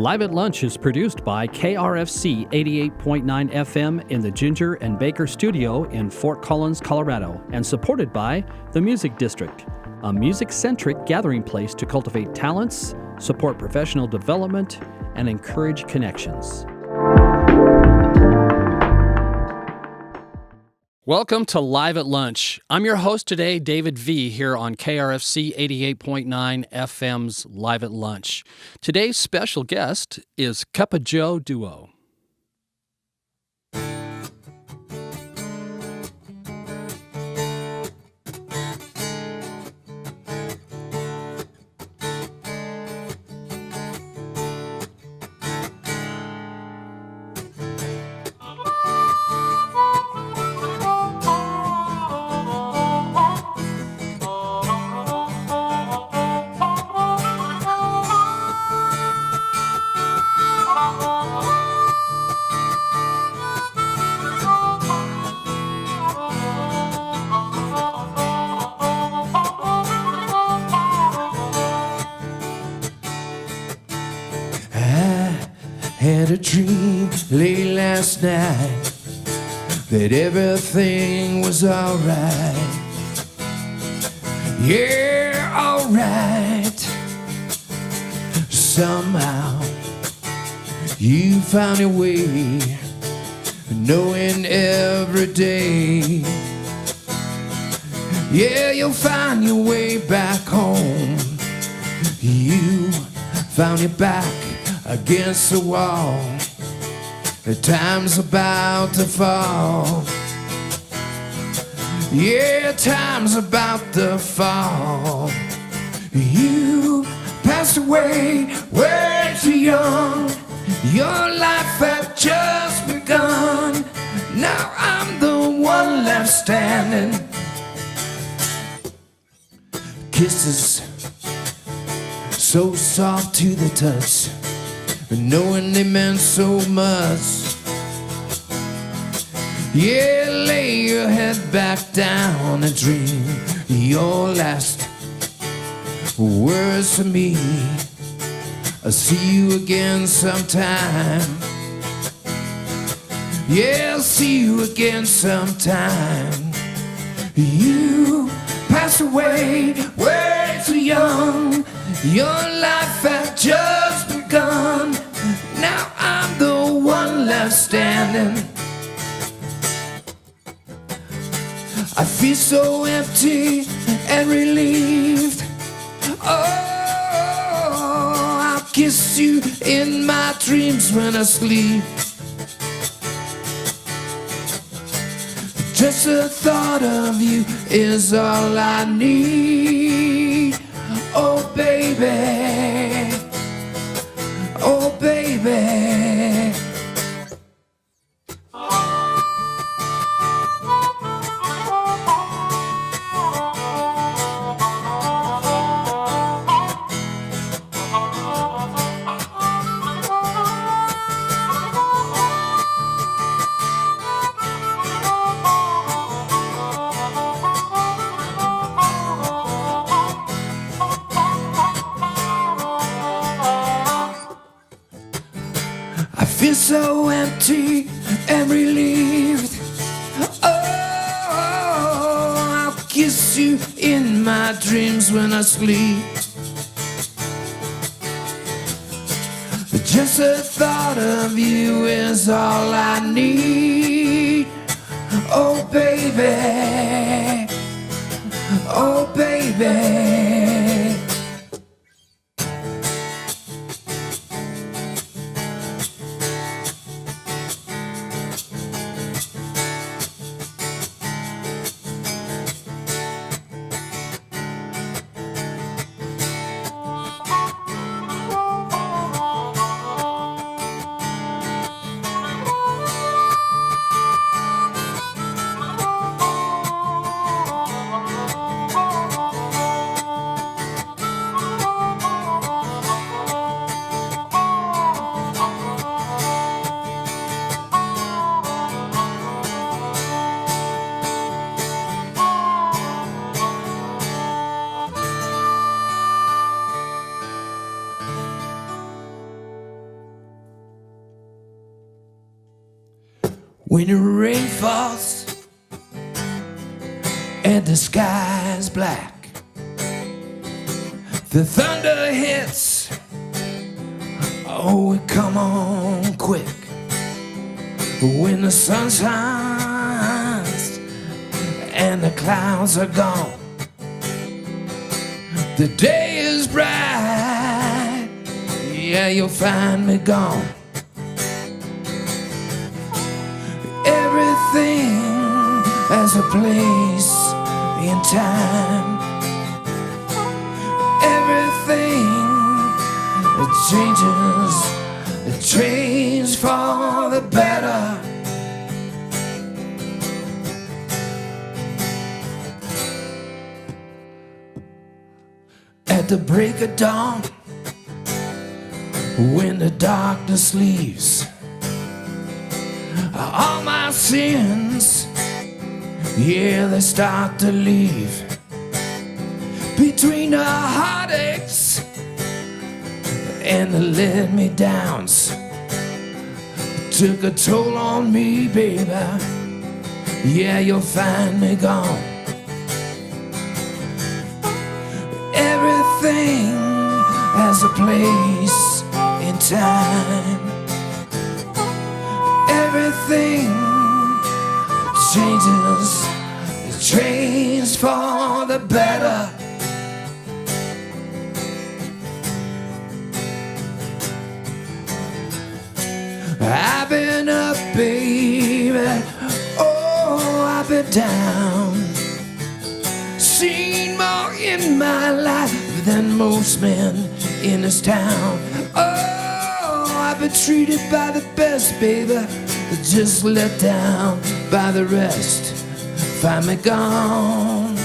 Live at Lunch is produced by KRFC 88.9 FM in the Ginger and Baker Studio in Fort Collins, Colorado, and supported by the Music District, a music-centric gathering place to cultivate talents, support professional development, and encourage connections. Welcome to Live at Lunch. I'm your host today, David V., here on KRFC 88.9 FM's Live at Lunch. Today's special guest is Joe Duo. Had a dream late last night that everything was alright. Yeah, alright. Somehow you found a way, knowing every day. Yeah, you'll find your way back home. You found your back against the wall. The time's about to fall. Yeah, time's about to fall. You passed away way too young. Your life had just begun. Now I'm the one left standing. Kisses so soft to the touch, knowing they meant so much. Yeah, lay your head back down and dream your last words to me. I'll see you again sometime. Yeah, I'll see you again sometime. You passed away way too young. Your life had just begun. Now I'm the one left standing. I feel so empty and relieved. Oh, I'll kiss you in my dreams when I sleep. Just the thought of you is all I need. Oh baby, oh baby. Feel so empty and relieved. Oh, I'll kiss you in my dreams when I sleep. Just the thought of you is all I need. Oh baby, oh baby. when the rain falls and the sky's black, the thunder hits, oh, it come on quick. When the sun shines and the clouds are gone, the day is bright, yeah, you'll find me gone. Everything has a place in time. Everything changes, it changes for the better. At the break of dawn, when the darkness leaves, all my sins, yeah, they start to leave. Between the heartaches and the let-me-downs, took a toll on me, baby, yeah, you'll find me gone. Everything has a place in time. Everything changes, it changes for the better. I've been up, baby, oh, I've been down, seen more in my life than most men in this town. Oh, I've been treated by the best, baby, just let down by the rest, find me gone.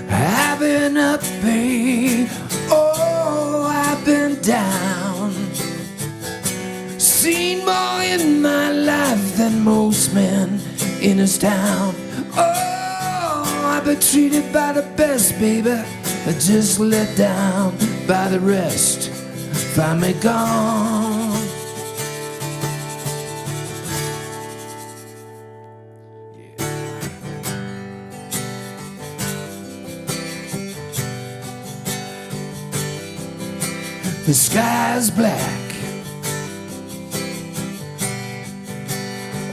I've been up, babe, oh, I've been down, seen more in my life than most men in this town. Oh, I've been treated by the best, baby, just let down by the rest, find me gone. The sky's black,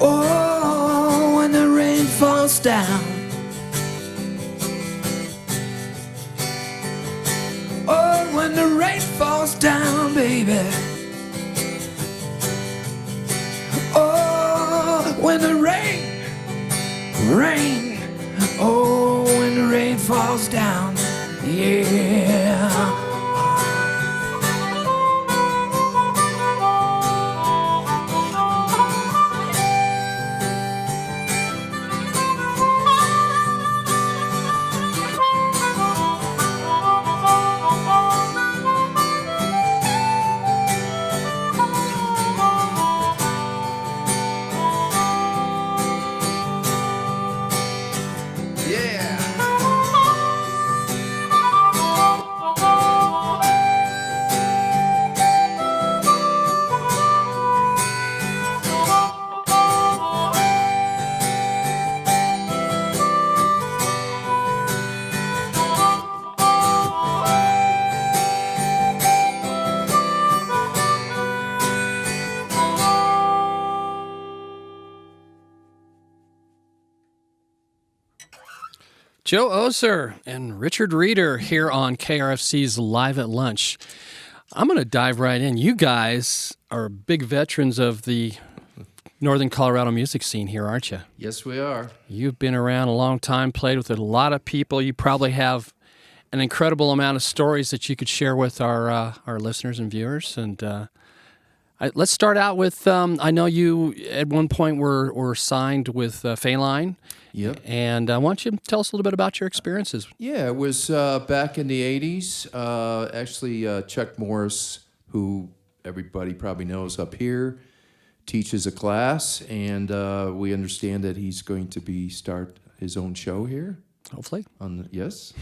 oh, when the rain falls down, oh, when the rain falls down, baby, oh, when the rain, oh, when the rain falls down, yeah. Joe Oeser and Richard Reeder here on KRFC's Live at Lunch. I'm going to dive right in. You guys are big veterans of the Northern Colorado music scene here, aren't you? Yes, we are. You've been around a long time, played with a lot of people. You probably have an incredible amount of stories that you could share with our listeners and viewers. And let's start out with, I know you at one point were signed with Phaline. Yep. And why don't you tell us a little bit about your experiences? Yeah, it was back in the 80s. Actually, Chuck Morris, who everybody probably knows up here, teaches a class, and we understand that he's going to start his own show here. Hopefully. Yes.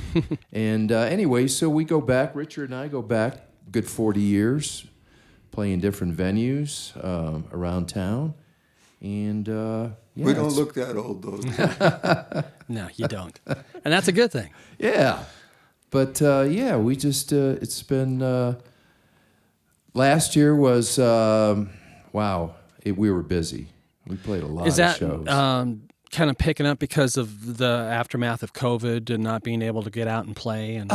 And anyway, so we go back, Richard and I go back a good 40 years, playing different venues around town. And yeah, we don't look that old, though. No, you don't. And that's a good thing. Yeah. But yeah, we just, it's been, last year was, wow, we were busy. We played a lot of shows. Is that kind of picking up because of the aftermath of COVID and not being able to get out and play? And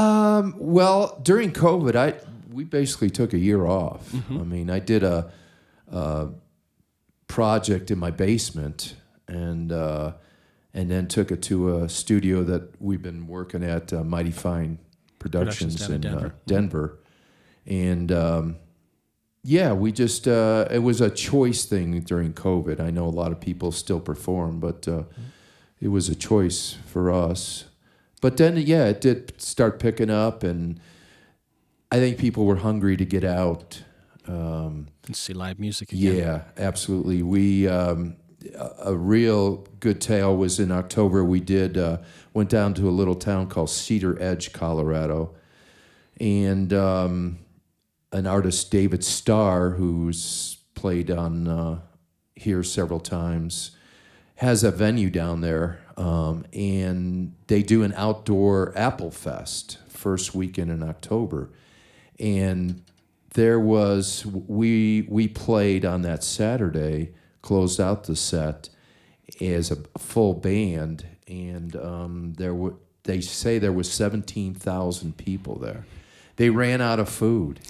well, during COVID, we basically took a year off. Mm-hmm. I mean, I did a project in my basement and then took it to a studio that we've been working at, Mighty Fine Productions in Denver. And yeah, we just, it was a choice thing during COVID. I know a lot of people still perform, but it was a choice for us. But then, yeah, it did start picking up, and I think people were hungry to get out. And see live music again. Yeah, absolutely. We, a real good tale was in October. We went down to a little town called Cedar Edge, Colorado, and an artist, David Starr, who's played on here several times, has a venue down there, and they do an outdoor Apple Fest first weekend in October. And there was, we played on that Saturday, closed out the set as a full band, and they say there was 17,000 people there. They ran out of food.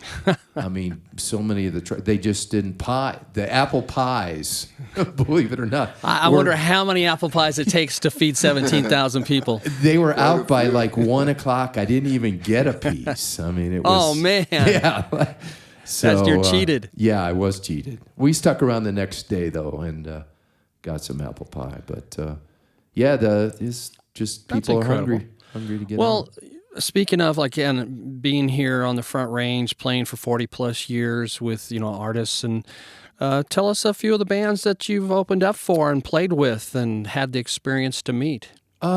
I mean, so many of they just didn't the apple pies, believe it or not. I wonder how many apple pies it takes to feed 17,000 people. They were out by like 1 o'clock. I didn't even get a piece. I mean, it was... Oh, man. Yeah. So, you're cheated. Yeah, I was cheated. We stuck around the next day, though, and got some apple pie. But, yeah, it's just people are hungry to get out. Speaking of, like, again, being here on the Front Range, playing for 40-plus years with, artists, and tell us a few of the bands that you've opened up for and played with and had the experience to meet. They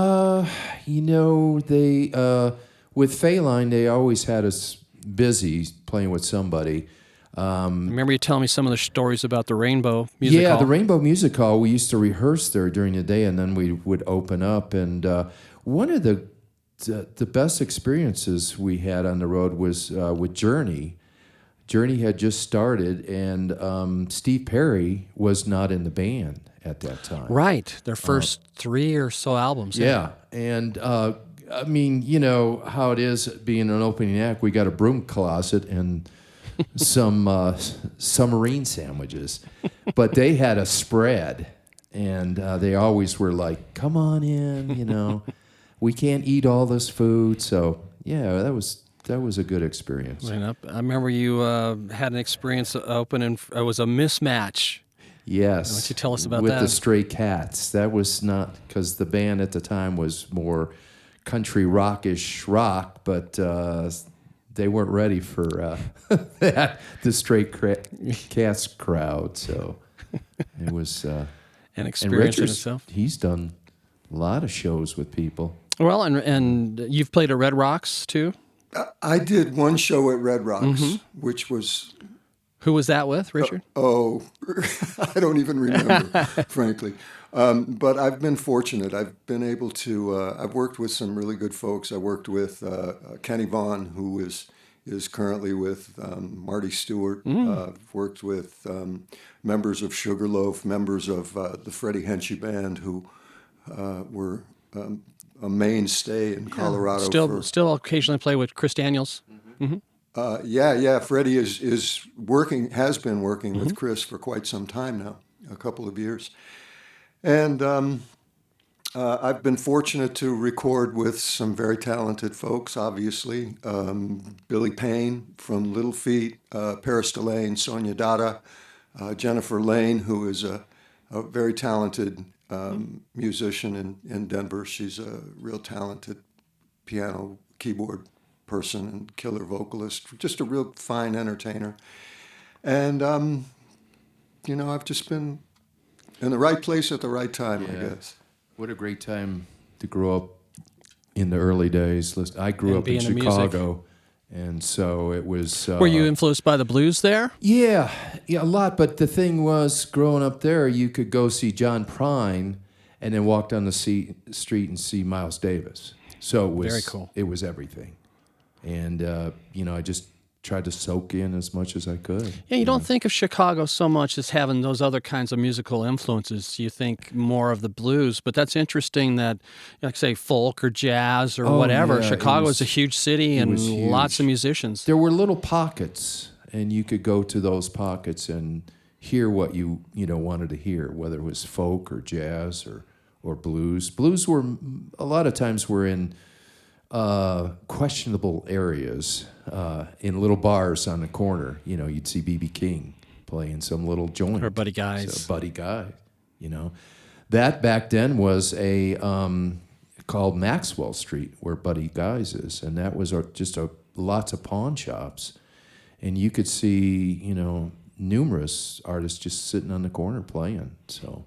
with Phaline, they always had us busy playing with somebody. Remember you telling me some of the stories about the Rainbow Music Hall? Yeah, the Rainbow Music Hall. We used to rehearse there during the day, and then we would open up. And one of the best experiences we had on the road was with Journey. Journey had just started, and Steve Perry was not in the band at that time. Right, their first 3 or so albums. Yeah, and I mean, you know how it is being an opening act. We got a broom closet and some submarine sandwiches, but they had a spread, and they always were like, "Come on in," We can't eat all this food, so yeah, that was a good experience. I remember you had an experience open, and it was a mismatch. Yes. Why don't you tell us about with that? With the Stray Cats. That was not, because the band at the time was more country rockish rock, but they weren't ready for that, the Stray Cats crowd. So it was an experience in itself. He's done a lot of shows with people. Well, and you've played at Red Rocks, too? I did one show at Red Rocks, which was... Who was that with, Richard? I don't even remember, frankly. But I've been fortunate. I've been able to... I've worked with some really good folks. I worked with Kenny Vaughn, who is currently with Marty Stewart. I've worked with members of Sugarloaf, members of the Freddie Henchy Band, who were a mainstay in Colorado. Still occasionally play with Chris Daniels. Yeah. Freddie has been working with Chris for quite some time now, a couple of years. And I've been fortunate to record with some very talented folks, obviously. Billy Payne from Little Feat, Paris Delane, Sonia Dada, Jennifer Lane, who is a very talented musician in Denver. She's a real talented piano, keyboard person and killer vocalist, just a real fine entertainer. And, I've just been in the right place at the right time, I guess. What a great time to grow up in the early days. I grew up in Chicago, and so it was... Were you influenced by the blues there? Yeah, a lot. But the thing was, growing up there, you could go see John Prine and then walk down the street and see Miles Davis. So it was very cool. It was everything. And, I just tried to soak in as much as I could. Yeah, you don't think of Chicago so much as having those other kinds of musical influences. You think more of the blues, but that's interesting that, like say, folk or jazz or whatever. Yeah, Chicago is a huge city and lots of musicians. There were little pockets, and you could go to those pockets and hear what you wanted to hear, whether it was folk or jazz or blues. Blues were, a lot of times, were in questionable areas, in little bars on the corner. You'd see B.B. King playing some little joint. Or Buddy Guys. So Buddy Guy, That back then was called Maxwell Street, where Buddy Guys is, and that was lots of pawn shops. And you could see, numerous artists just sitting on the corner playing. So,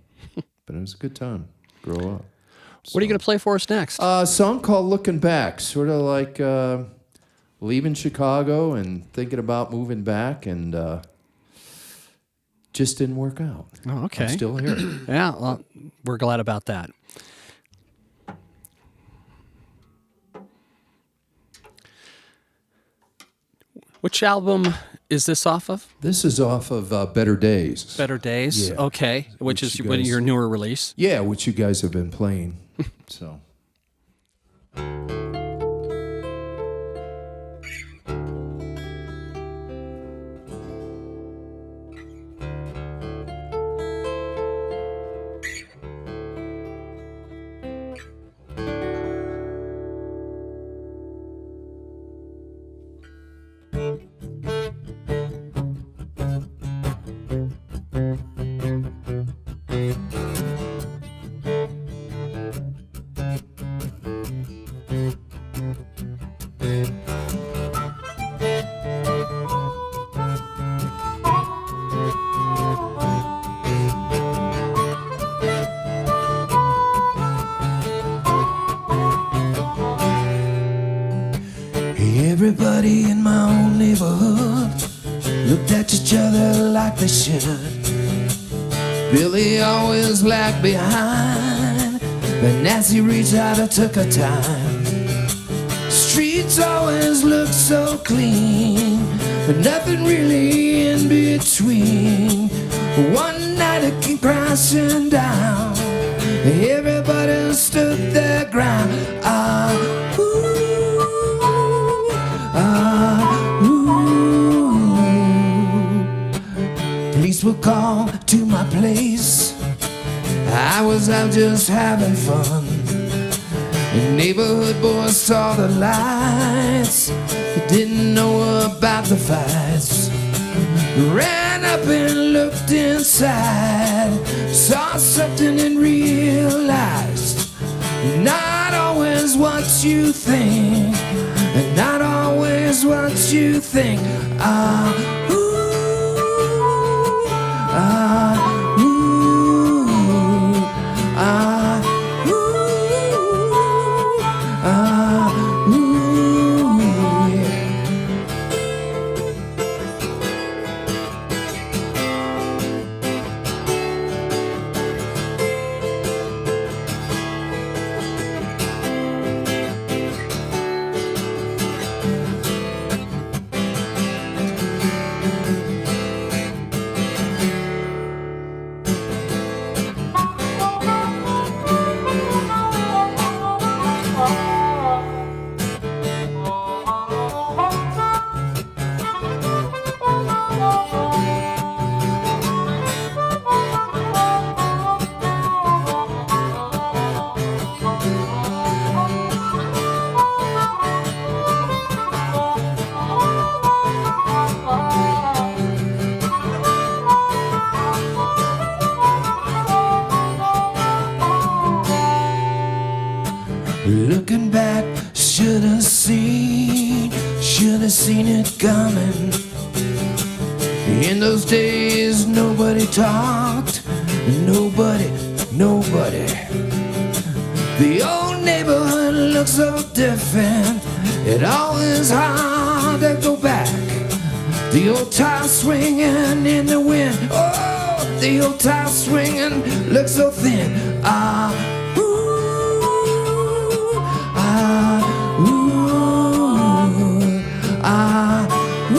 but it was a good time. Grow up. What are you going to play for us next? A song called Looking Back, sort of like leaving Chicago and thinking about moving back, and just didn't work out. Oh, okay. I'm still here. Yeah, well, we're glad about that. Which album is this off of? This is off of Better Days. Better Days? Yeah. Okay, which is your newer release. Yeah, which you guys have been playing. So. Everybody in my own neighborhood looked at each other like they should. Billy always lagged behind, but Nancy reached out and took her time. Streets always look so clean, but nothing really in between. One night it came crashing down, everybody stood their ground. Police were called to my place. I was out just having fun. The neighborhood boys saw the lights, they didn't know about the fights. Ran up and looked inside, saw something and realized not always what you think, and not always what you think. should have seen it coming. In those days, nobody talked, nobody. The old neighborhood looks so different. It always hard to go back. The old tire swinging in the wind. Oh, the old tire swinging looks so thin. Ah, ooh, ah, ooh, ah, ooh,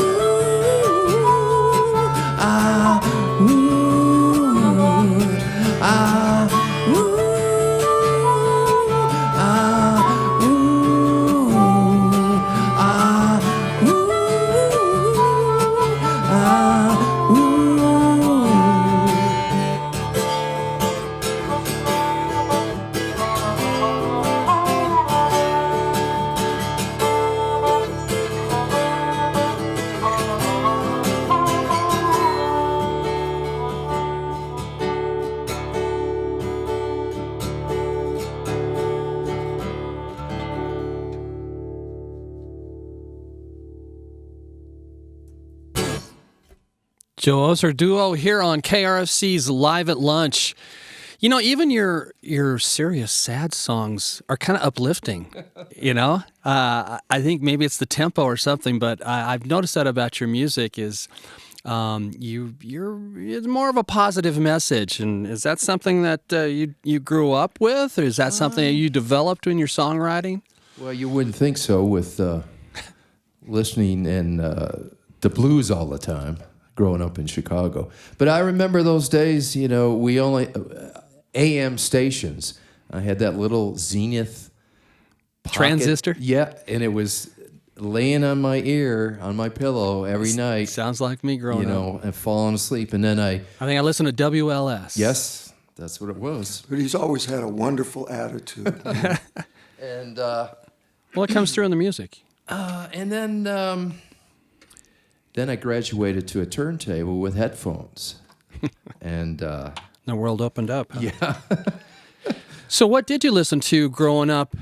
ah, ooh, ah, ooh, ah, ooh, ah, ooh. Joe Oeser Duo here on KRFC's Live at Lunch. You know, even your serious, sad songs are kind of uplifting, you know? I think maybe it's the tempo or something, but I've noticed that about your music is it's more of a positive message. And is that something that you grew up with, or is that something that you developed in your songwriting? Well, you wouldn't think so with listening and the blues all the time, growing up in Chicago. But I remember those days, you know, we only... AM stations. I had that little Zenith pocket. Transistor? Yeah, and it was laying on my ear, on my pillow every night. Sounds like me growing up. You know, and falling asleep. And then I think I listened to WLS. Yes, that's what it was. But he's always had a wonderful attitude. And... well, it comes through in the music. And then I graduated to a turntable with headphones. And... the world opened up. Huh? Yeah. So what did you listen to growing up,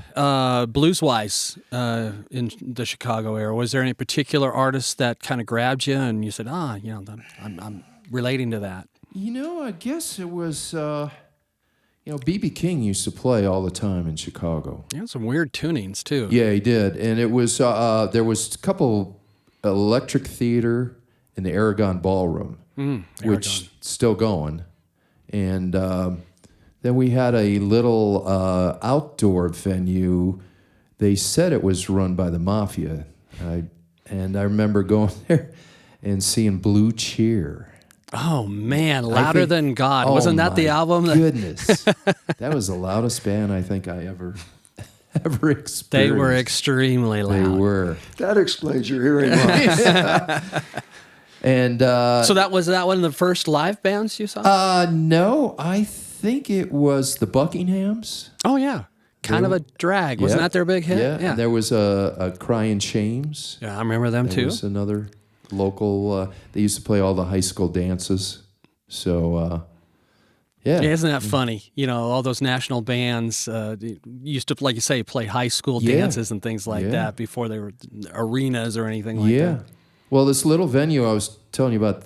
blues-wise, in the Chicago area? Was there any particular artist that kind of grabbed you and you said, you know, I'm relating to that? You know, I guess it was, B.B. King used to play all the time in Chicago. Yeah, some weird tunings, too. Yeah, he did. And it was, there was a couple Electric Theater and the Aragon Ballroom, which still going. And then we had a little outdoor venue. They said it was run by the Mafia. And I remember going there and seeing Blue Cheer. Oh, man, Louder Than God. Wasn't that the album? Goodness. That was the loudest band I think I ever experienced. They were extremely loud. They were. That explains your hearing loss. And so that was one of the first live bands you saw? No, I think it was the Buckinghams. Oh yeah, kind of a drag. Wasn't that their big hit? Yeah. There was a Crying Shames. Yeah, I remember them too. There was another local. They used to play all the high school dances. So yeah, isn't that funny? You know, all those national bands used to, like you say, play high school dances and things like that before they were arenas or anything like that. Yeah. Well, this little venue I was telling you about,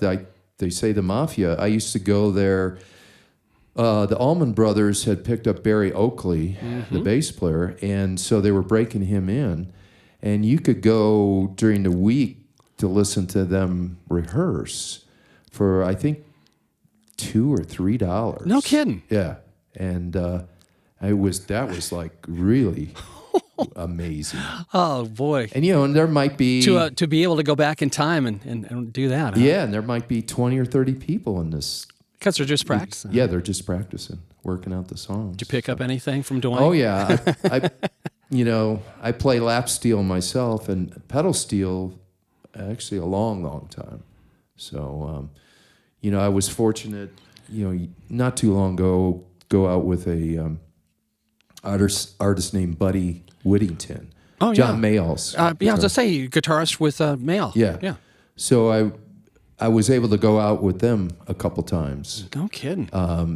they say the Mafia, I used to go there. The Allman Brothers had picked up Barry Oakley, the bass player, and so they were breaking him in. And you could go during the week to listen to them rehearse for, I think, $2 or $3. No kidding. Yeah. And that was like really... amazing. Oh boy! And and there might be to be able to go back in time and do that. Huh? Yeah, and there might be 20 or 30 people in this because they're just practicing. Yeah, they're just practicing, working out the songs. Did you pick up anything from Dwayne? Oh yeah, I play lap steel myself and pedal steel actually a long time. So I was fortunate. Not too long ago, go out with a artist named Buddy Whittington. Oh, yeah. John Mayall's. I was going to say, guitarist with Mayall. Yeah. So I was able to go out with them a couple times. No kidding.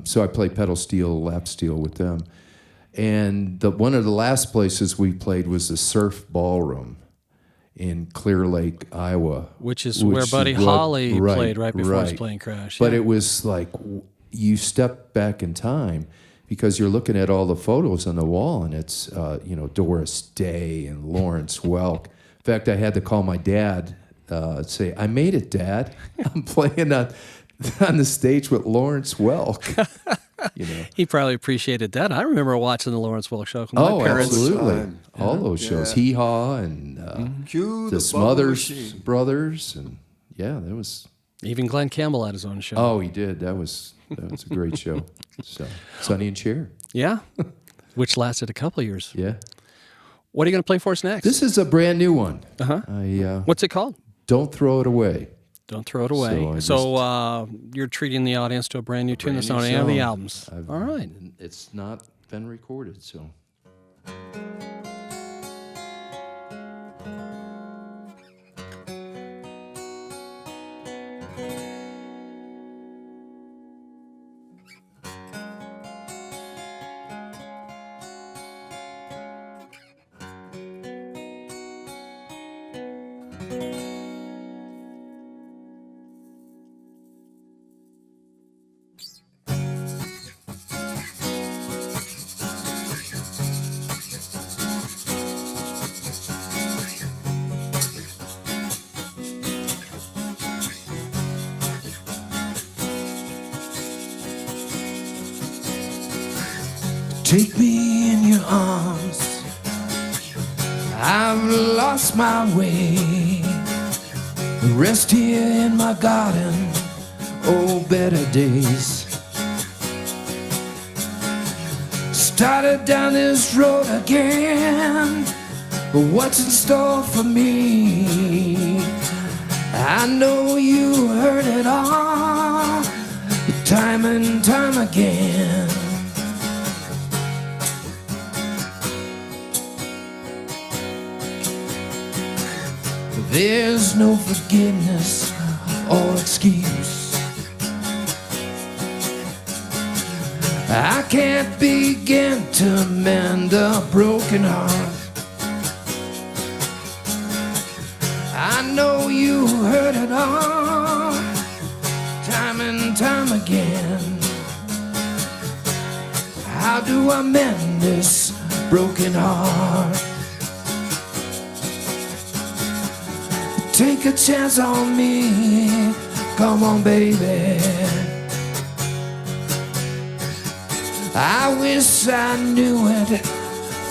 So I played pedal steel, lap steel with them. And one of the last places we played was the Surf Ballroom in Clear Lake, Iowa. Which is where Buddy Holly played right before his plane crash. But yeah. it was like you step back in time because you're looking at all the photos on the wall, and it's, Doris Day and Lawrence Welk. In fact, I had to call my dad, say, I made it, Dad. I'm playing on the stage with Lawrence Welk. He probably appreciated that. I remember watching the Lawrence Welk show with my parents. Absolutely. All those shows. Hee Haw and Cue the Smothers Brothers. And yeah, that was... Even Glenn Campbell had his own show. Oh, he did. That was a great show. So, Sonny and Cher. Yeah, which lasted a couple of years. Yeah. What are you going to play for us next? This is a brand new one. Uh-huh. What's it called? Don't Throw It Away. Don't Throw It Away. So you're treating the audience to a brand new tune that's on any of the albums. All right. It's not been recorded, so... Take me in your arms, I've lost my way. Rest here in my garden, oh, better days. Started down this road again, but what's in store for me? I know you heard it all, time and time again. There's no forgiveness or excuse. I can't begin to mend a broken heart. I know you heard it all, time and time again. How do I mend this broken heart? Take a chance on me, come on baby. I wish I knew it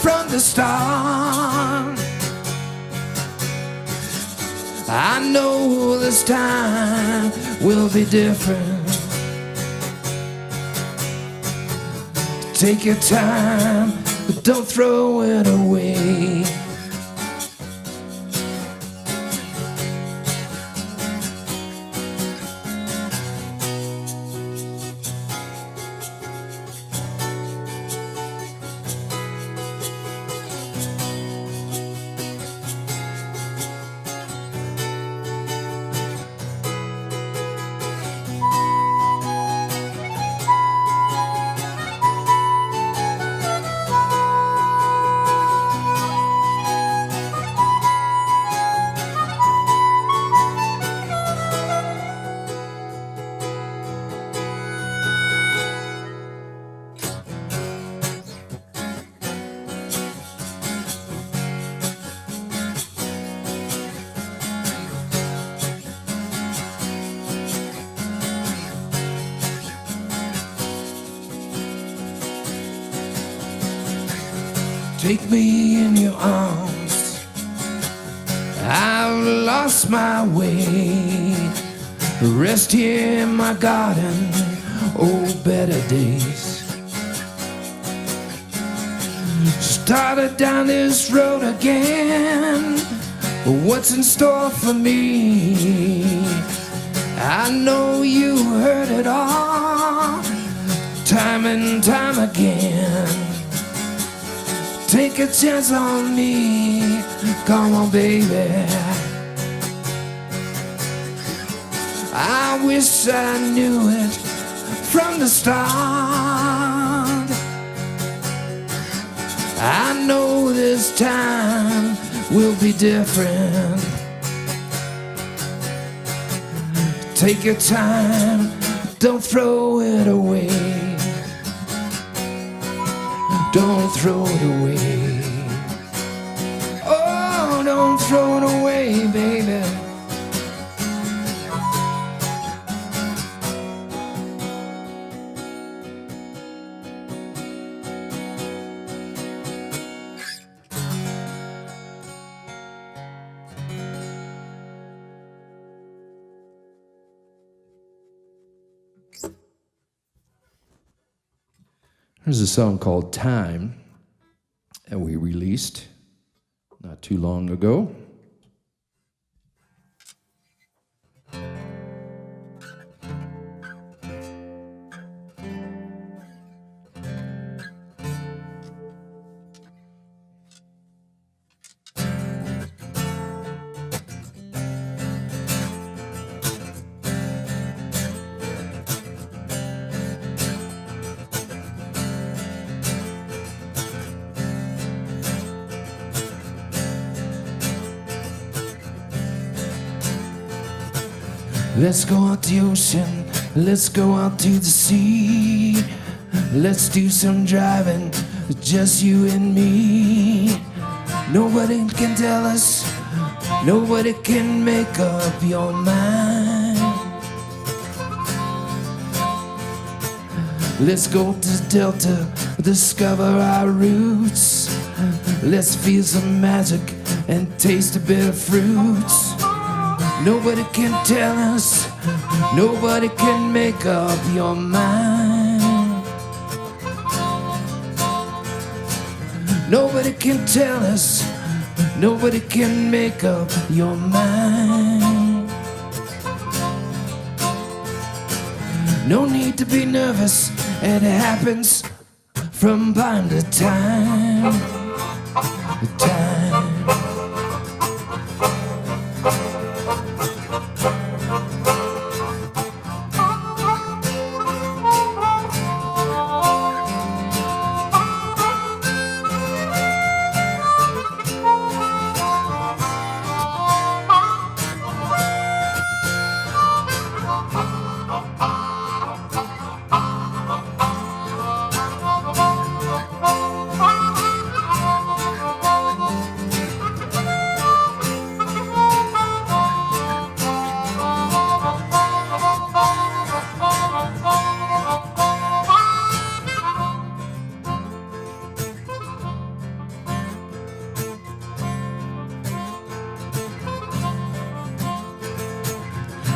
from the start. I know this time will be different. Take your time, but don't throw it away. Take me in your arms, I've lost my way. Rest here in my garden, oh, better days. Started down this road again, what's in store for me? I know you heard it all, time and time again. Take a chance on me, come on baby. I wish I knew it from the start. I know this time will be different. Take your time, don't throw it away. Don't throw it away. Oh, don't throw it away, baby. There's a song called Time that we released not too long ago. Let's go out to the ocean, let's go out to the sea. Let's do some driving, just you and me. Nobody can tell us, nobody can make up your mind. Let's go to the Delta, discover our roots. Let's feel some magic and taste a bit of fruits. Nobody can tell us, nobody can make up your mind. Nobody can tell us, nobody can make up your mind. No need to be nervous, it happens from time to time.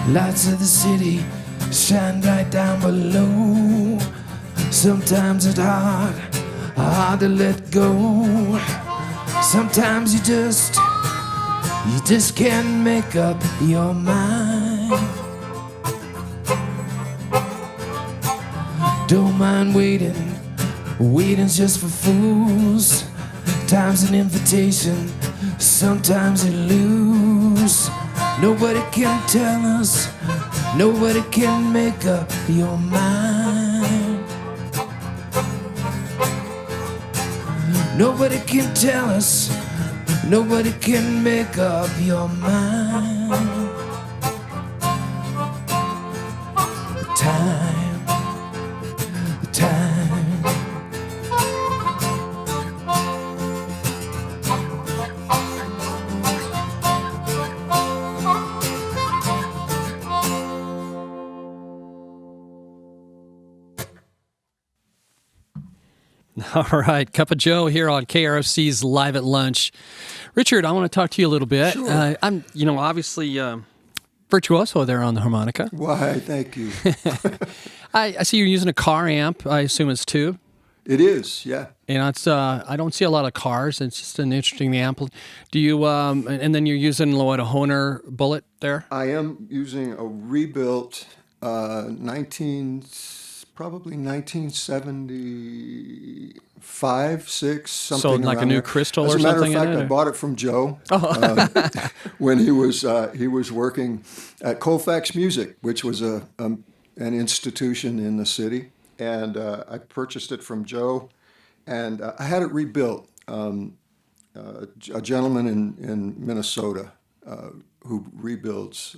Lights of the city shine right down below. Sometimes it's hard to let go. Sometimes you just can't make up your mind. Don't mind waiting, waiting's just for fools. Time's an invitation, sometimes you lose. Nobody can tell us, nobody can make up your mind. Nobody can tell us, nobody can make up your mind. Time, time. All right, Cup of Joe here on KRFC's Live at Lunch. Richard, I want to talk to you a little bit. Sure. I'm, obviously virtuoso there on the harmonica. Why, thank you. I see you're using a car amp. I assume it's tube. It is, yeah. And it's I don't see a lot of cars. It's just an interesting amp. Do you? And then you're using a Hohner Bullet there. I am using a rebuilt probably 1975, 6, something. So like around a new there. crystal As or a matter something of in fact, it, I or? bought it from Joe when he was working at Colfax Music, which was an institution in the city, and I purchased it from Joe, and I had it rebuilt. a gentleman in Minnesota who rebuilds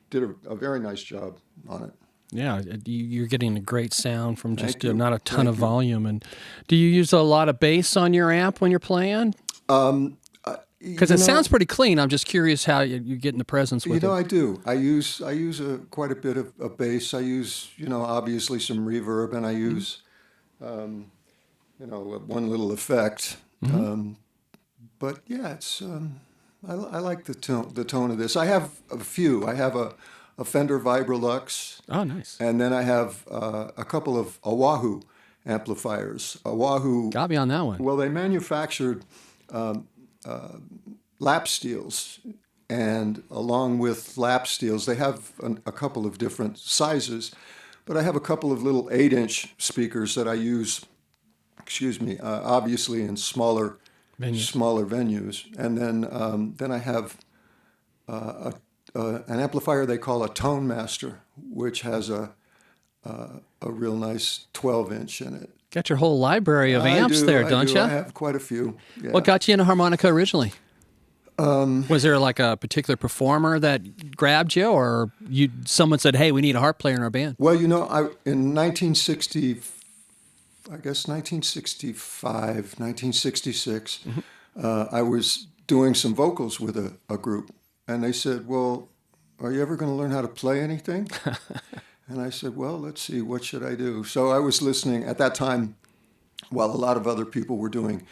did a very nice job on it. Yeah, you're getting a great sound from just Thank you. not a ton Thank of you. volume. And do you use a lot of bass on your amp when you're playing? Because it sounds pretty clean. I'm just curious how you're getting the presence with it. I do. I use quite a bit of bass. I use, obviously some reverb, and I use, one little effect. But yeah, it's I like the tone of this. I have a few. I have a Fender Vibrolux. Oh, nice. And then I have a couple of Oahu amplifiers. Oahu. Got me on that one. Well, they manufactured lap steels, and along with lap steels, they have a couple of different sizes. But I have a couple of little 8-inch speakers that I use. Obviously in smaller venues, and then I have an amplifier they call a Tone Master, which has a real nice 12-inch in it. Got your whole library of amps don't you? I have quite a few. Yeah. What got you into harmonica originally? Was there like a particular performer that grabbed you, or someone said, "Hey, we need a harp player in our band"? Well, in 1965, 1966, I was doing some vocals with a group, and they said, "Well, are you ever going to learn how to play anything?" And I said, "Well, let's see, what should I do?" So I was listening at that time, while a lot of other people were doing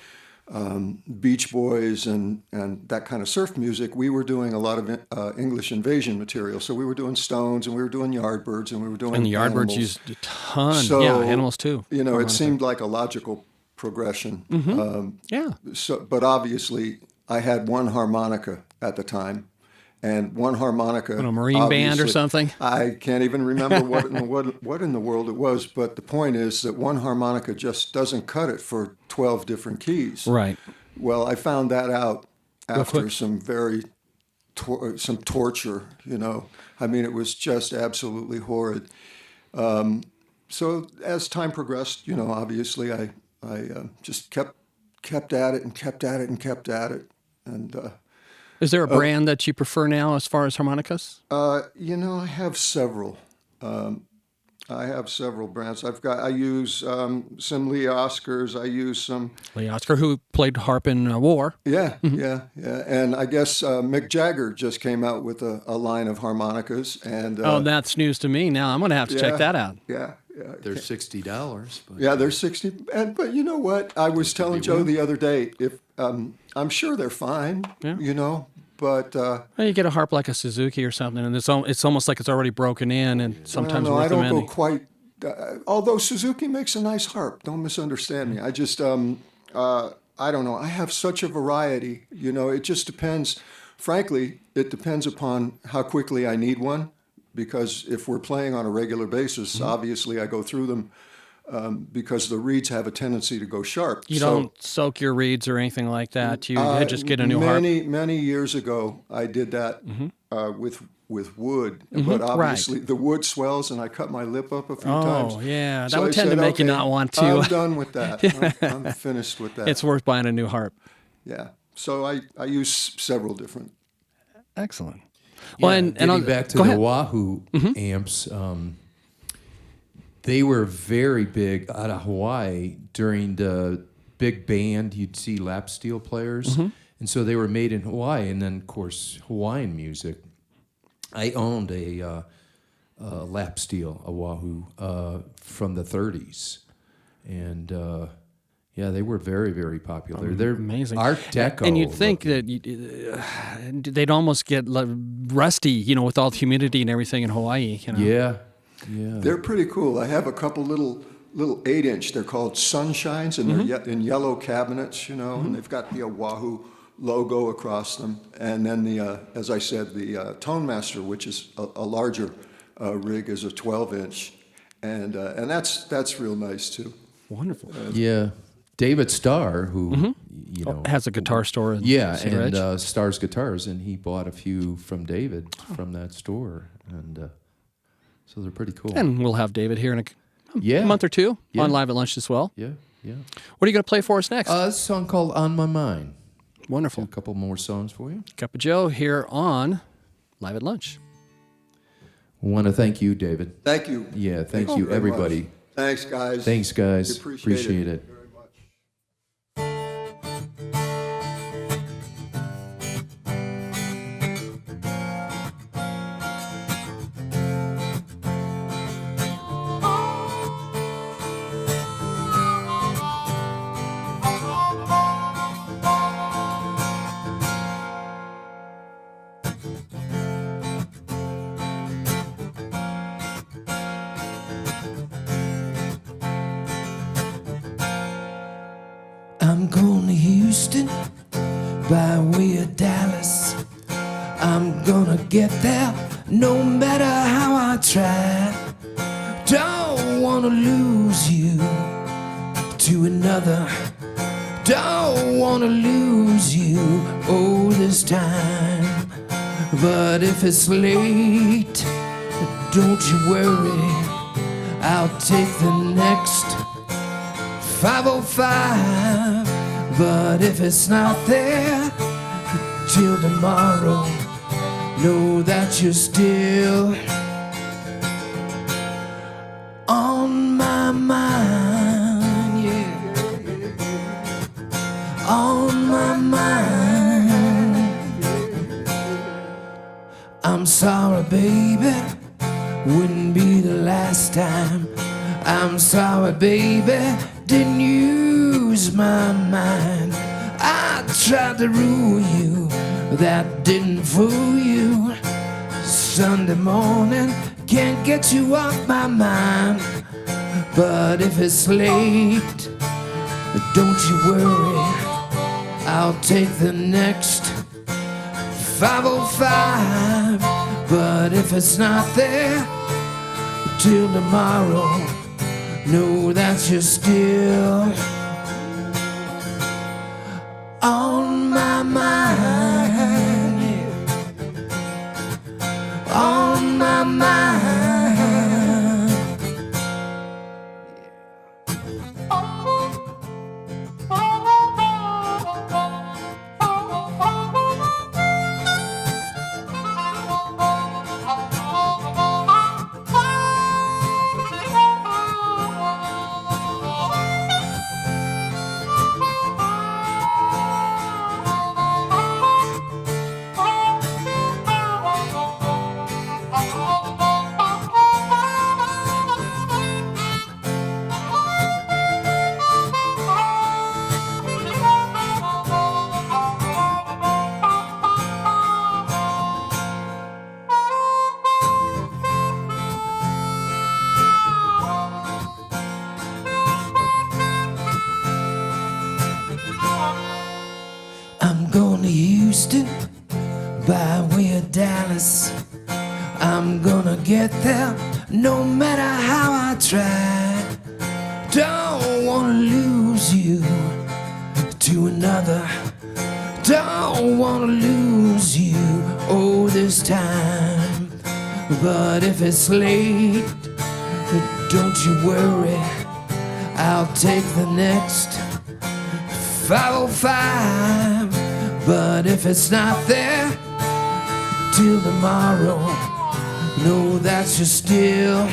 Beach Boys and that kind of surf music, we were doing a lot of English invasion material. So we were doing Stones, and we were doing Yardbirds, and we were doing And the Yardbirds Animals. used a ton. So, yeah, Animals too. It seemed like a logical progression. Yeah. But obviously, I had one harmonica at the time, and one harmonica. A Marine band or obviously, something? I can't even remember what in the world it was. But the point is that one harmonica just doesn't cut it for 12 different keys. Right. Well, I found that out after quick. some some torture. I mean, it was just absolutely horrid. So as time progressed, obviously I just kept at it and kept at it and kept at it. And Is there a brand that you prefer now as far as harmonicas? I have several. I have several brands. I use some Lee Oscars. I use some. Lee Oscar, who played harp in war. Yeah. And I guess Mick Jagger just came out with a line of harmonicas. And That's news to me. Now I'm going to have to check that out. Yeah. They're $60. But Yeah, they're 60. But you know what? I was telling Joe the other day, if I'm sure they're fine. Yeah. But Well, you get a harp like a Suzuki or something, and it's almost like it's already broken in, and sometimes no, worth I don't amending. go quite. Although Suzuki makes a nice harp, don't misunderstand me. I just I don't know. I have such a variety. It just depends. Frankly, it depends upon how quickly I need one. Because if we're playing on a regular basis, obviously I go through them because the reeds have a tendency to go sharp. You don't soak your reeds or anything like that. You just get a new harp. Many years ago, I did that with wood, but obviously the wood swells, and I cut my lip up a few times. Oh, yeah. That So would I tend to said, make you okay, not want to. I'm done with that. I'm finished with that. It's worth buying a new harp. Yeah. So I use several different. Excellent. Well, and getting back to go the ahead. Wahoo amps, they were very big out of Hawaii during the big band. You'd see lap steel players, and so they were made in Hawaii. And then, of course, Hawaiian music. I owned a lap steel, a Wahoo, from the 30s, and they were very, very popular. They're amazing. Art Deco. And you'd think that they'd almost get rusty, with all the humidity and everything in Hawaii. Yeah. They're pretty cool. I have a couple little 8-inch. They're called Sunshines, and they're in yellow cabinets, and they've got the Oahu logo across them. And then as I said, the Tone Master, which is a larger rig, is a 12-inch, and that's real nice too. Wonderful. Yeah. David Starr, who has a guitar store in Cedar Ridge. and Starr's Guitars, and he bought a few from David from that store, and so they're pretty cool. And we'll have David here in a Yeah. month or two Yeah. on Live at Lunch as well. Yeah. Yeah. What are you going to play for us next? A song called On My Mind. Wonderful. A couple more songs for you. Cup of Joe here on Live at Lunch. Want to thank you, David. Thank you. Yeah, thank you you, very everybody. much. Thanks, guys. Thanks, guys. We appreciate it. it. Very much. I'm going to Houston by way of Dallas. I'm gonna get there no matter how I try. Don't wanna lose you to another. Don't wanna lose you this time. But if it's late, don't you worry, I'll take the next 5:05, but if it's not there till tomorrow, know that you're still on my mind, yeah, on my mind. I'm sorry, baby, wouldn't be the last time. I'm sorry, baby, didn't use my mind. I tried to rule you, that didn't fool you. Sunday morning, can't get you off my mind. But if it's late, don't you worry, I'll take the next 5:05. But if it's not there till tomorrow, know that you're still on my mind, yeah. On my mind. I'm going to Houston by way of Dallas. I'm gonna get there no matter how I try. Don't wanna lose you to another. Don't wanna lose you this time. But if it's late, don't you worry, I'll take the next 5:05. But if it's not there till tomorrow, know that you're still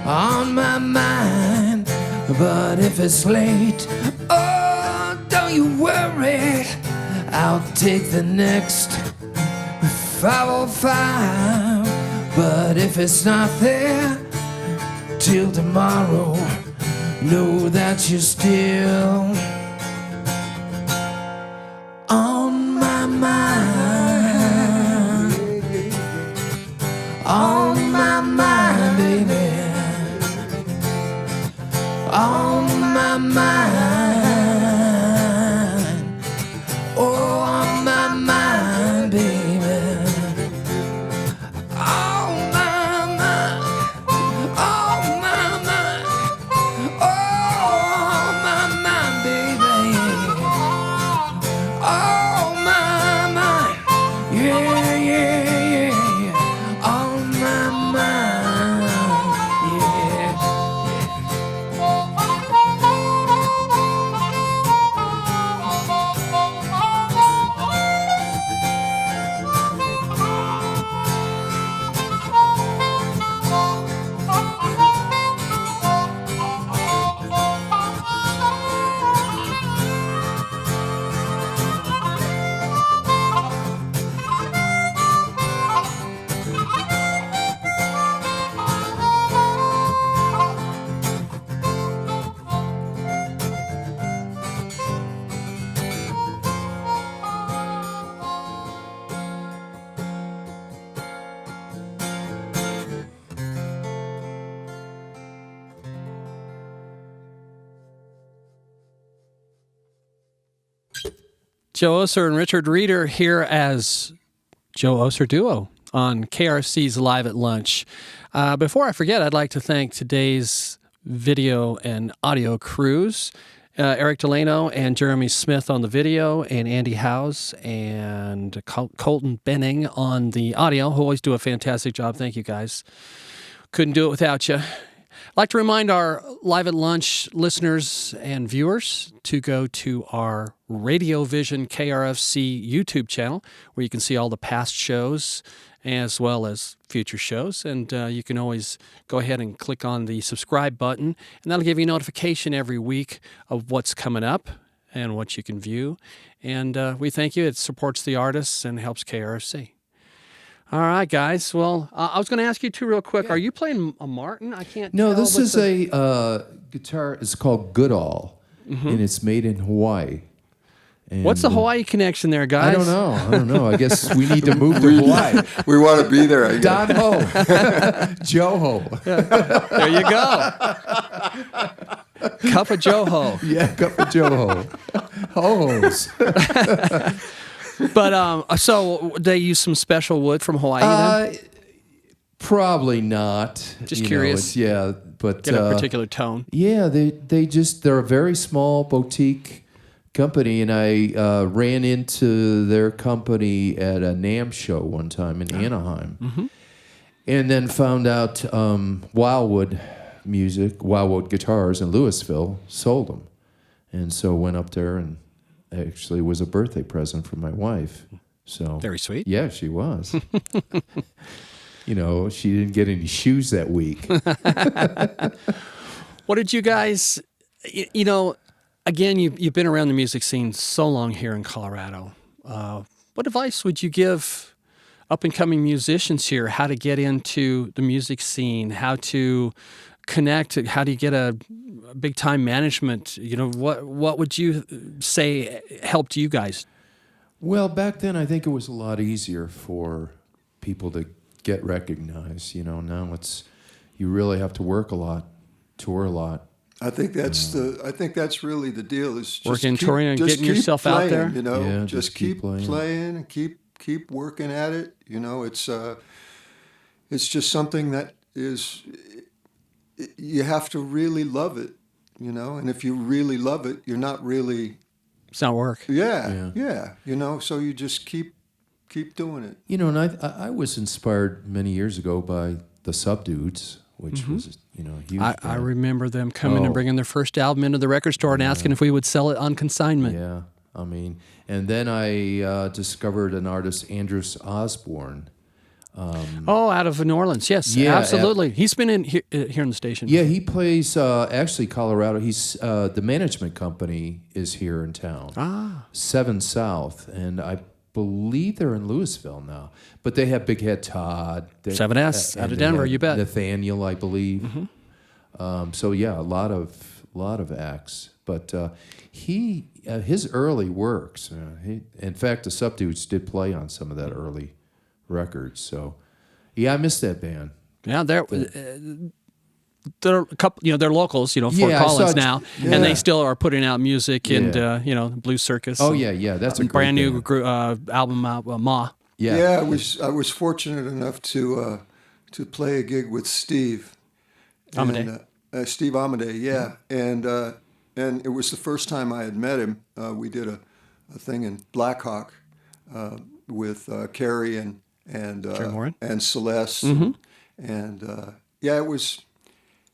on my mind. But if it's late, oh, don't you worry, I'll take the next 5:05. But if it's not there till tomorrow, know that you're still on my mind, on my mind, baby, on my mind, oh, on my mind, baby, on my mind, on my mind, oh, on my mind, baby. Oh, my mind, yeah, yeah, yeah, on my mind, yeah. Joe Oeser and Richard Reeder here as Joe Oeser Duo on KRFC's Live at Lunch. Before I forget, I'd like to thank today's video and audio crews, Eric Delano and Jeremy Smith on the video, and Andy Howes and Colton Boening on the audio, who always do a fantastic job. Thank you, guys. Couldn't do it without you. I'd like to remind our Live at Lunch listeners and viewers to go to our RadioVision KRFC YouTube channel, where you can see all the past shows as well as future shows. And you can always go ahead and click on the subscribe button, and that'll give you a notification every week of what's coming up and what you can view. And we thank you. It supports the artists and helps KRFC. All right, guys. Well, I was going to ask you two real quick. Yeah. Are you playing a Martin? I can't No, tell. this is a guitar. It's called Goodall, and it's made in Hawaii. And what's the Hawaii connection there, guys? I don't know. I guess we need to move to Hawaii. We want to be there, I guess. Don Ho. Joe Ho. There you go. Cup of Joe Ho. Yeah, cup of Joe Ho. Ho-hos. But so they use some special wood from Hawaii then? Probably not. Just curious. But get a particular tone. Yeah, they're a very small boutique company, and I ran into their company at a NAMM show one time in Anaheim, and then found out Wildwood Guitars in Louisville sold them, and so went up there and. Actually, it was a birthday present for my wife. So very sweet. Yeah, she was. She didn't get any shoes that week. What did you guys? Again, you've been around the music scene so long here in Colorado. What advice would you give up and coming musicians here? How to get into the music scene? How to connect? How do you get a big time management? What would you say helped you guys? Well, back then I think it was a lot easier for people to get recognized. Now you really have to work a lot, tour a lot. I think that's really the deal. Is just working, touring, and getting yourself playing, out there. Just keep playing and keep working at it. It's just something that is. You have to really love it, and if you really love it, you're not really... It's not work. Yeah. So you just keep doing it. And I was inspired many years ago by the Subdudes, which was, huge. I remember them coming and bringing their first album into the record store and asking if we would sell it on consignment. Yeah, and then I discovered an artist, Andrews Osborne. Out of New Orleans, yes, absolutely. He's been in here in the station. Yeah, he plays actually Colorado. He's the management company is here in town. 7 South, and I believe they're in Louisville now. But they have Big Head Todd, 7S out of Denver. You bet. Nathaniel, I believe. So yeah, a lot of acts. But his early works. In fact, the Subdudes did play on some of that early records. So I miss that band. Yeah, they're a couple. They're locals. Fort Collins now, and they still are putting out music and Blues Circus. Oh yeah, that's a brand new album out. Ma. Yeah, I was fortunate enough to play a gig with Steve Amadei. Steve Amadei, yeah, and it was the first time I had met him. We did a thing in Blackhawk with Carrie and Celeste, and it was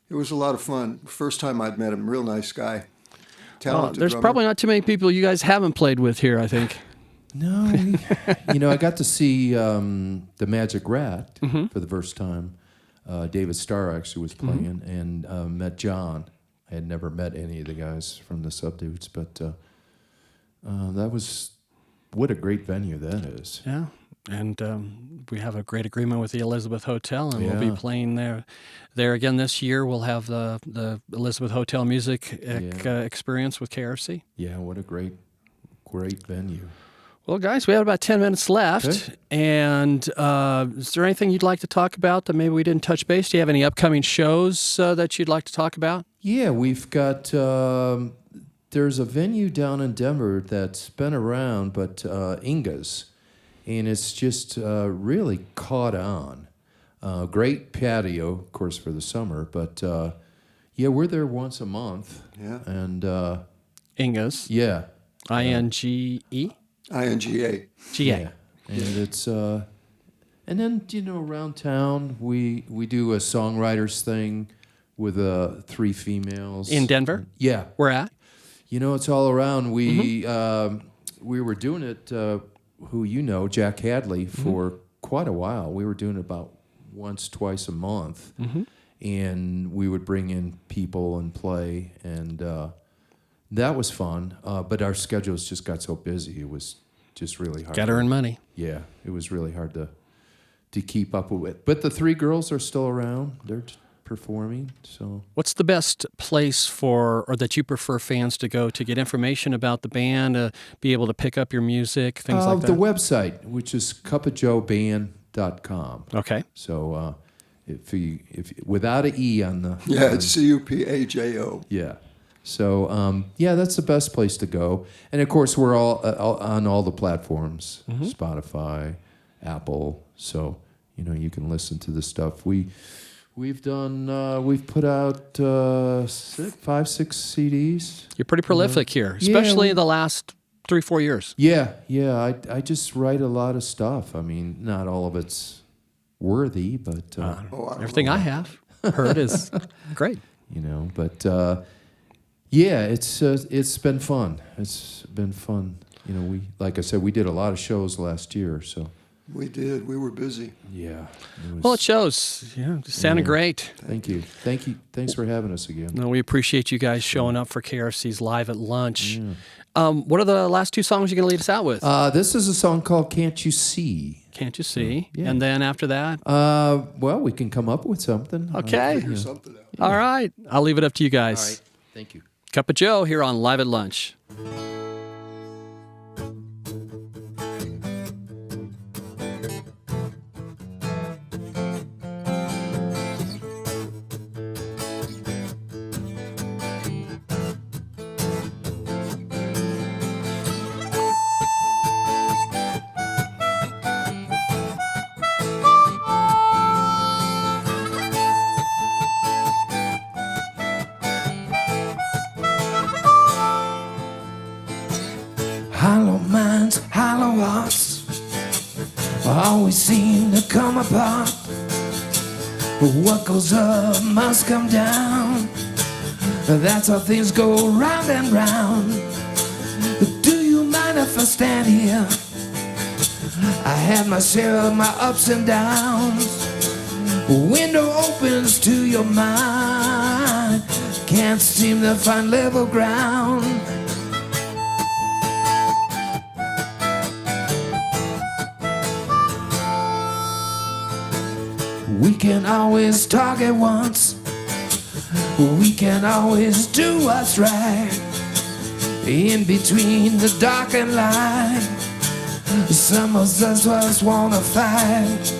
a lot of fun. First time I'd met him, real nice guy, talented. There's drummer. probably not too many people you guys haven't played with here, I think. No, I got to see the Magic Rat for the first time. David Starr actually was playing, and met John. I had never met any of the guys from the Subdudes, but that was what a great venue that is. Yeah. And we have a great agreement with the Elizabeth Hotel, and we'll be playing there again this year. We'll have the Elizabeth Hotel music experience with KRFC. Yeah, what a great venue. Well, guys, we have about 10 minutes left. Okay. And is there anything you'd like to talk about that maybe we didn't touch base? Do you have any upcoming shows that you'd like to talk about? Yeah, we've got there's a venue down in Denver that's been around, but Inga's, and it's just really caught on. Great patio, of course, for the summer, but yeah, we're there once a month. Yeah. And Inga's. yeah, INGE? INGA. GA. yeah. And it's and then around town we do a songwriters thing with 3 females In Denver? Yeah, Where at? it's all around. We were doing it. Who Jack Hadley, for quite a while. We were doing it about once, twice a month, and we would bring in people and play, and that was fun. But our schedules just got so busy; it was just really hard. Got to earn money. Yeah, it was really hard to keep up with it. But the 3 girls are still around. They're performing. So What's the best place or that you prefer fans to go to get information about the band, be able to pick up your music, things like that? the website, which is cupofjoeband.com. Okay. So if without an E on the Yeah, it's CUPAJO. yeah. So that's the best place to go. And of course, we're all on all the platforms: Spotify, Apple. So you can listen to the stuff. We've put out 5-6 CDs. You're pretty prolific here, especially the last 3-4 years. Yeah. I just write a lot of stuff. I mean, not all of it's worthy, but Everything I have heard is great. But yeah, it's been fun. It's been fun. Like I said, we did a lot of shows last year, so. We did. We were busy. Yeah. Well, it shows. Yeah, it sounded great. Thank you. Thanks for having us again. No, we appreciate you guys showing up for KRFC's Live at Lunch. Yeah. What are the last 2 songs you're going to lead us out with? This is a song called "Can't You See." Can't You See? Yeah. And then after that? Well, we can come up with something. Okay. Figure something out. All right. I'll leave it up to you All guys. right. Thank you. Cup of Joe here on Live at Lunch. Hollow minds, hollow hearts always seem to come apart. But what goes up must come down. That's how things go round and round. Do you mind if I stand here? I had my share of my ups and downs. Window opens to your mind. Can't seem to find level ground. We can always talk at once. We can always do what's right. In between the dark and light, some of us just wanna fight.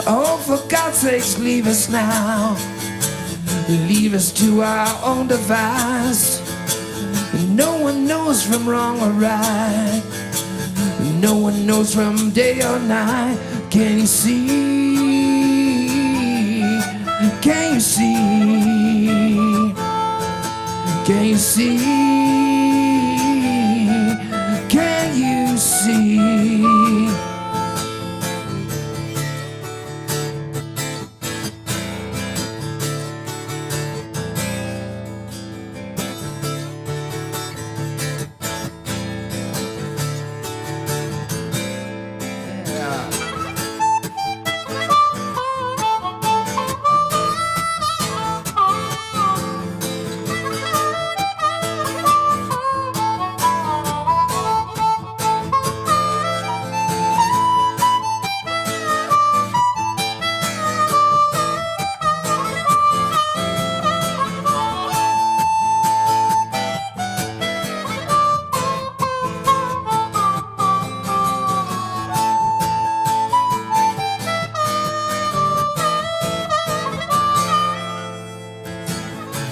Oh, for God's sakes, leave us now. Leave us to our own device. No one knows from wrong or right. No one knows from day or night. Can you see? Can you see? Can you see? Can you see?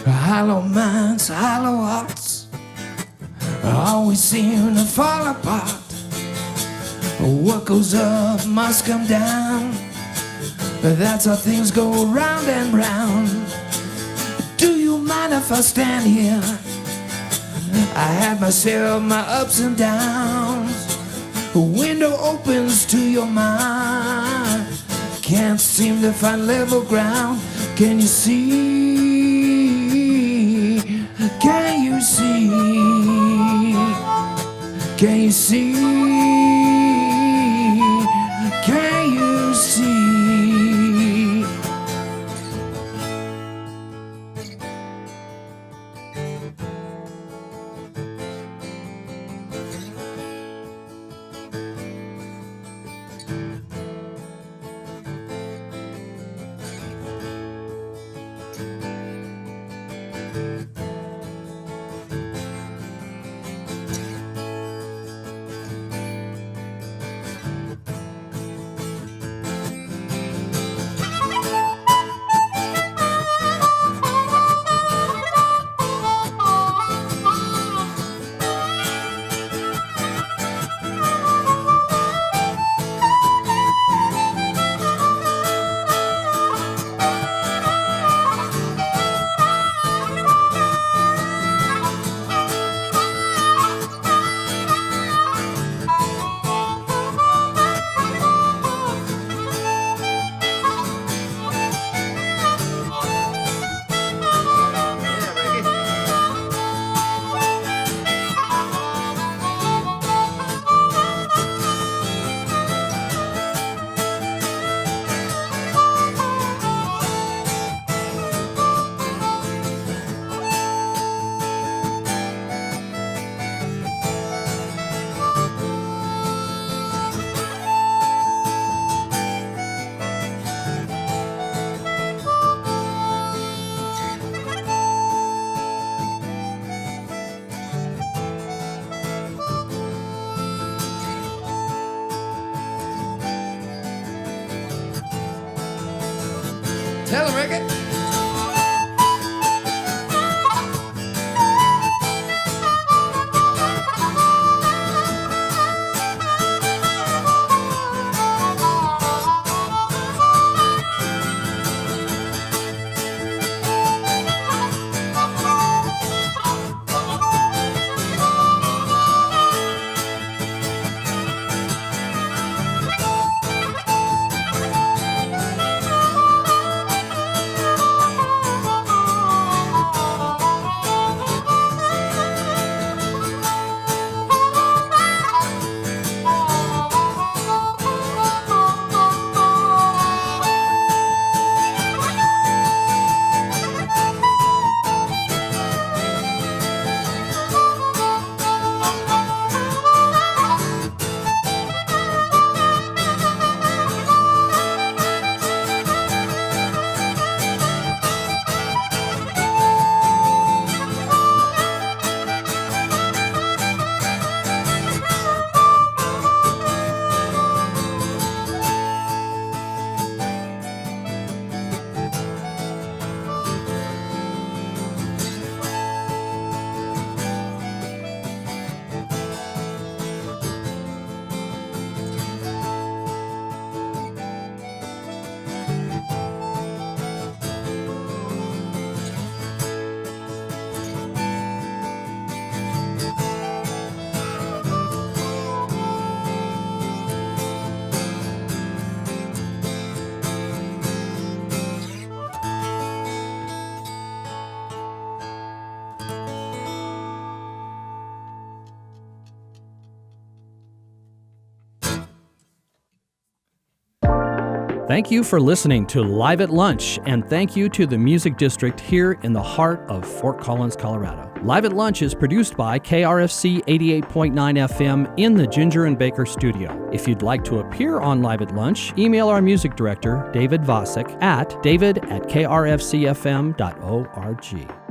Hollow minds, hollow hearts always seem to fall apart. What goes up must come down. That's how things go round and round. Do you mind if I stand here? I had myself my ups and downs. A window opens to your mind. Can't seem to find level ground. Can you see? Can you see? Can you see? Can you see? Tell him, Ricky. Thank you for listening to Live at Lunch, and thank you to the Music District here in the heart of Fort Collins, Colorado. Live at Lunch is produced by KRFC 88.9 FM in the Ginger and Baker studio. If you'd like to appear on Live at Lunch, email our music director, David Vacek, at david@krfcfm.org.